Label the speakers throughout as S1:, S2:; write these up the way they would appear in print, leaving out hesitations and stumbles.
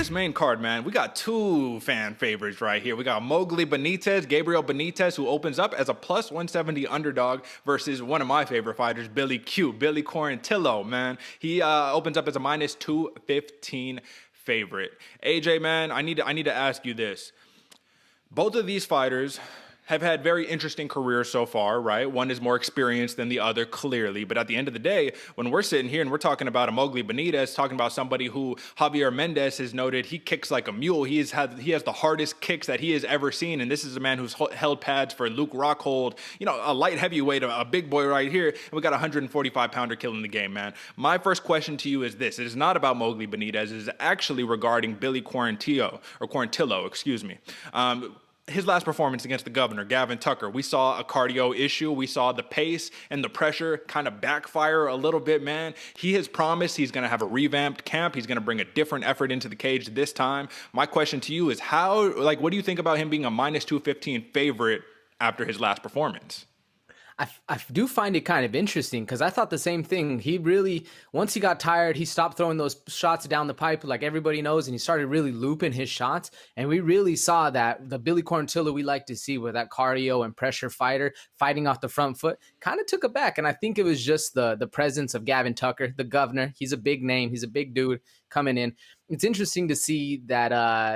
S1: this main card, man, we got two fan favorites right here. We got Moggly Benitez, Gabriel Benitez, who opens up as a plus 170 underdog versus one of my favorite fighters, Billy Quarantillo, man. He opens up as a minus 215 favorite. AJ, man, I need to ask you this. Both of these fighters have had very interesting careers so far, right? One is more experienced than the other, clearly. But at the end of the day, when we're sitting here and we're talking about a Moggly Benitez, talking about somebody who Javier Mendez has noted, he kicks like a mule. He has the hardest kicks that he has ever seen. And this is a man who's held pads for Luke Rockhold, a light heavyweight, a big boy right here. And we got a 145-pounder killing the game, man. My first question to you is this. It is not about Moggly Benitez. It is actually regarding Billy Quarantillo, excuse me. His last performance against the governor, Gavin Tucker, we saw a cardio issue. We saw the pace and the pressure kind of backfire a little bit, man. He has promised he's going to have a revamped camp. He's going to bring a different effort into the cage this time. My question to you is what do you think about him being a minus 215 favorite after his last performance?
S2: I do find it kind of interesting because I thought the same thing. He really, once he got tired, he stopped throwing those shots down the pipe like everybody knows, and he started really looping his shots. And we really saw that the Billy Quarantillo we like to see with that cardio and pressure fighter fighting off the front foot kind of took it back. And I think it was just the presence of Gavin Tucker, the governor. He's a big name. He's a big dude coming in. It's interesting to see that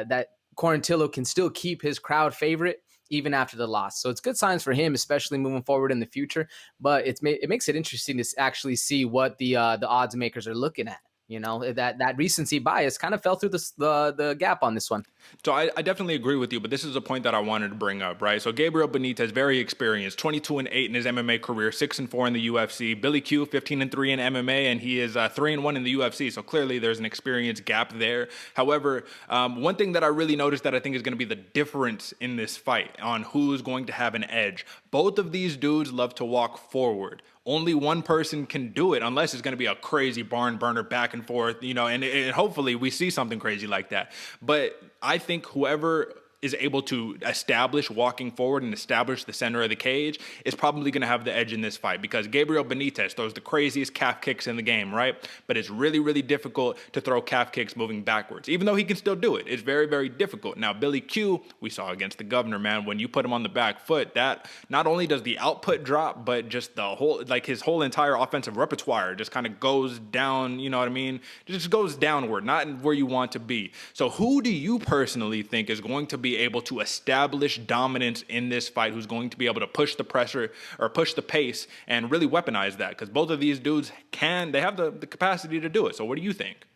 S2: that Quarantillo can still keep his crowd favorite even after the loss. So it's good signs for him, especially moving forward in the future. But it makes it interesting to actually see what the odds makers are looking at. That recency bias kind of fell through the gap on this one.
S1: So I definitely agree with you, but this is a point that I wanted to bring up, right? So Gabriel Benitez, very experienced, 22-8 in his MMA career, 6-4 in the UFC. Billy Q, 15-3 in MMA, and he is 3-1 in the UFC. So clearly there's an experience gap there. However, one thing that I really noticed that I think is going to be the difference in this fight on who's going to have an edge. Both of these dudes love to walk forward. Only one person can do it unless it's going to be a crazy barn burner back and forth, and hopefully we see something crazy like that. But I think whoever is able to establish walking forward and establish the center of the cage is probably going to have the edge in this fight, because Gabriel Benitez throws the craziest calf kicks in the game, right? But it's really, really difficult to throw calf kicks moving backwards, even though he can still do it. It's very, very difficult. Now, Billy Q, we saw against the governor, man, when you put him on the back foot, that not only does the output drop, but just his whole entire offensive repertoire just kind of goes down, you know what I mean? It just goes downward, not where you want to be. So who do you personally think is going to be able to establish dominance in this fight, who's going to be able to push the pressure or push the pace and really weaponize that? Because both of these dudes they have the capacity to do it. So what do you think?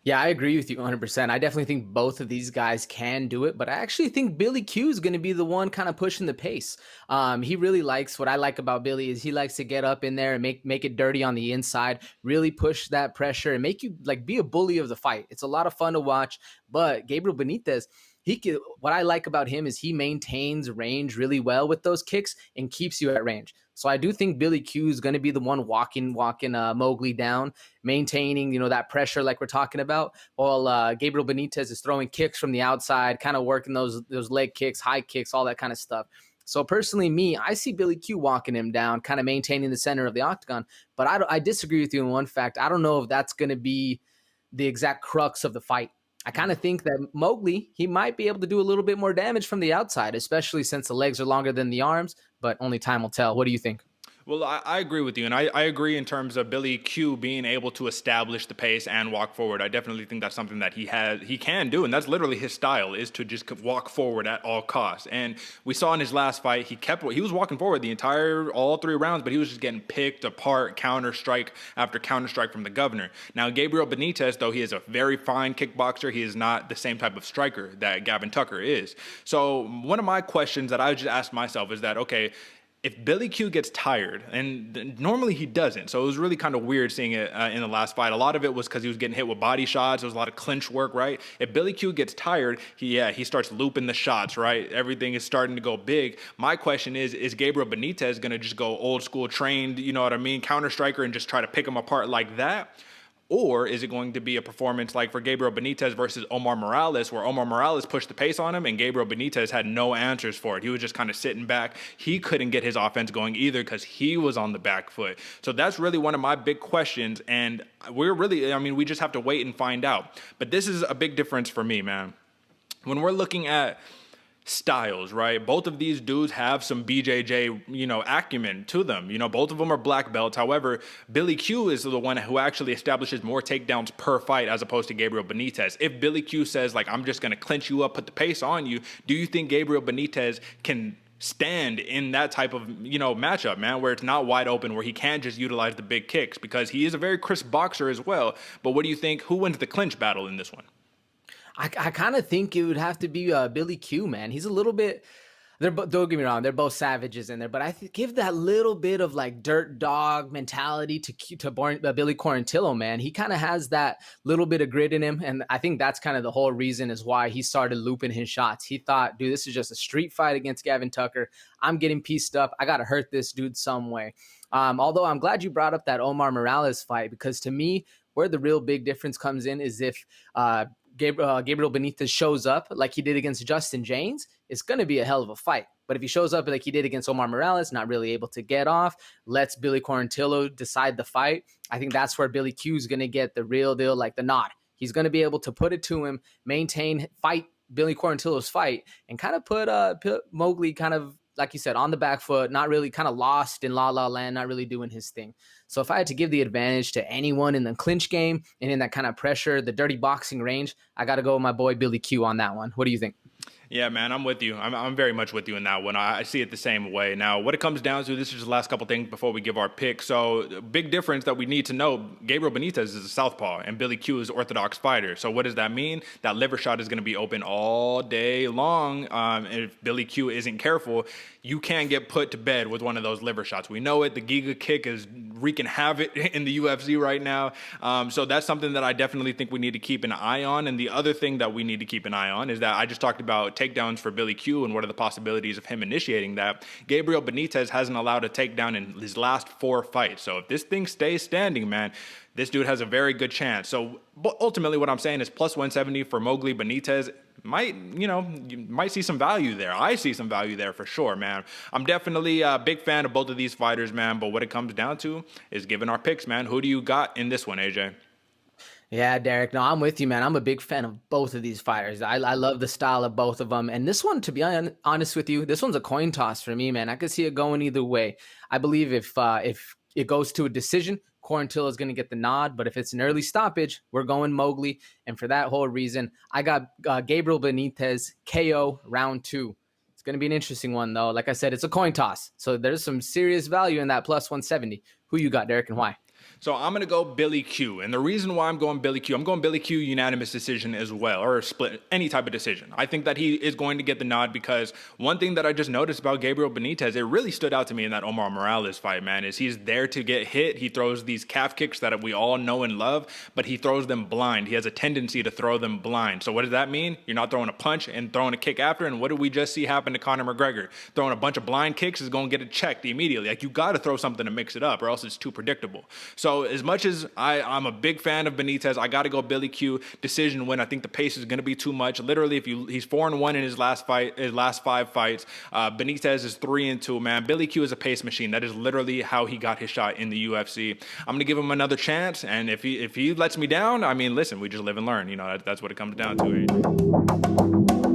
S2: Yeah, I agree with you 100%. I definitely think both of these guys can do it, but I actually think Billy Q is going to be the one kind of pushing the pace. He really likes, what I like about Billy is he likes to get up in there and make it dirty on the inside, really push that pressure and make you be a bully of the fight. It's a lot of fun to watch. But Gabriel Benitez, what I like about him is he maintains range really well with those kicks and keeps you at range. So I do think Billy Q is going to be the one walking Moggly down, maintaining, that pressure like we're talking about, while Gabriel Benitez is throwing kicks from the outside, kind of working those leg kicks, high kicks, all that kind of stuff. So personally, I see Billy Q walking him down, kind of maintaining the center of the octagon. But I disagree with you in one fact. I don't know if that's going to be the exact crux of the fight. I kind of think that Moggly, he might be able to do a little bit more damage from the outside, especially since the legs are longer than the arms, but only time will tell. What do you think?
S1: Well, I agree with you, and I agree in terms of Billy Q being able to establish the pace and walk forward. I definitely think that's something that he can do, and that's literally his style, is to just walk forward at all costs. And we saw in his last fight, he was walking forward all 3 rounds, but he was just getting picked apart, counter strike after counter strike from the governor. Now, Gabriel Benitez, though he is a very fine kickboxer, he is not the same type of striker that Gavin Tucker is. So one of my questions that I just asked myself is that, okay, if Billy Q gets tired, and normally he doesn't, so it was really kind of weird seeing it in the last fight. A lot of it was because he was getting hit with body shots. There was a lot of clinch work, right? If Billy Q gets tired, he starts looping the shots, right? Everything is starting to go big. My question is Gabriel Benitez going to just go old school trained, you know what I mean, counter striker and just try to pick him apart like that? Or is it going to be a performance like for Gabriel Benitez versus Omar Morales, where Omar Morales pushed the pace on him and Gabriel Benitez had no answers for it? He was just kind of sitting back. He couldn't get his offense going either because he was on the back foot. So that's really one of my big questions. And we just have to wait and find out. But this is a big difference for me, man. When we're looking at styles, right? Both of these dudes have some BJJ, acumen to them. Both of them are black belts. However, Billy Q is the one who actually establishes more takedowns per fight as opposed to Gabriel Benitez. If Billy Q says, like, I'm just going to clinch you up, put the pace on you, do you think Gabriel Benitez can stand in that type of, matchup, man, where it's not wide open, where he can just utilize the big kicks? Because he is a very crisp boxer as well. But what do you think? Who wins the clinch battle in this one?
S2: I kind of think it would have to be Billy Q, man. He's a little bit. Don't get me wrong, they're both savages in there, but I give that little bit of like dirt dog mentality to Billy Quarantillo, man. He kind of has that little bit of grit in him, and I think that's kind of the whole reason is why he started looping his shots. He thought, dude, this is just a street fight against Gavin Tucker. I'm getting pieced up. I got to hurt this dude some way. Although I'm glad you brought up that Omar Morales fight, because to me, where the real big difference comes in is if Gabriel Benitez shows up like he did against Justin James, it's going to be a hell of a fight. But if he shows up like he did against Omar Morales, not really able to get off, lets Billy Quarantillo decide the fight, I think that's where Billy Q is going to get the real deal, like the nod. He's going to be able to put it to him, fight Billy Quarantillo's fight, and kind of put Moggly kind of, like you said, on the back foot, not really, kind of lost in La La Land, not really doing his thing. So if I had to give the advantage to anyone in the clinch game and in that kind of pressure, the dirty boxing range, I got to go with my boy Billy Q on that one. What do you think?
S1: Yeah, man, I'm with you. I'm very much with you in that one. I see it the same way. Now, what it comes down to, this is just the last couple things before we give our pick. So, big difference that we need to know, Gabriel Benitez is a southpaw, and Billy Q is an orthodox fighter. So, what does that mean? That liver shot is going to be open all day long. And if Billy Q isn't careful, you can get put to bed with one of those liver shots. We know it. The Giga kick is wreaking havoc in the UFC right now. So, that's something that I definitely think we need to keep an eye on. And the other thing that we need to keep an eye on is that I just talked about takedowns for Billy Q and what are the possibilities of him initiating that. Gabriel Benitez hasn't allowed a takedown in his last 4 fights. So if this thing stays standing, man, this dude has a very good chance. So ultimately what I'm saying is plus 170 for Moggly Benitez you might see some value there. I see some value there for sure, man. I'm definitely a big fan of both of these fighters, man. But what it comes down to is giving our picks, man. Who do you got in this one, AJ?
S2: Yeah, Derek. No, I'm with you, man. I'm a big fan of both of these fighters. I love the style of both of them. And this one, to be honest with you, this one's a coin toss for me, man. I could see it going either way. I believe if it goes to a decision, Quarantillo is going to get the nod. But if it's an early stoppage, we're going Moggly. And for that whole reason, I got Gabriel Benitez KO round 2. It's going to be an interesting one, though. Like I said, it's a coin toss. So there's some serious value in that plus 170. Who you got, Derek, and why?
S1: So I'm going to go Billy Q. And the reason why I'm going Billy Q unanimous decision as well, or split, any type of decision. I think that he is going to get the nod because one thing that I just noticed about Gabriel Benitez, it really stood out to me in that Omar Morales fight, man, is he's there to get hit. He throws these calf kicks that we all know and love, but he throws them blind. He has a tendency to throw them blind. So what does that mean? You're not throwing a punch and throwing a kick after. And what did we just see happen to Conor McGregor? Throwing a bunch of blind kicks is going to get it checked immediately. Like, you got to throw something to mix it up or else it's too predictable. So as much as I'm a big fan of Benitez, I got to go Billy Q decision win. I think the pace is going to be too much. Literally, he's 4-1 in his last 5 fights. Benitez is 3-2. Man, Billy Q is a pace machine. That is literally how he got his shot in the UFC. I'm going to give him another chance, and if he lets me down, I mean, listen, we just live and learn. That's what it comes down to.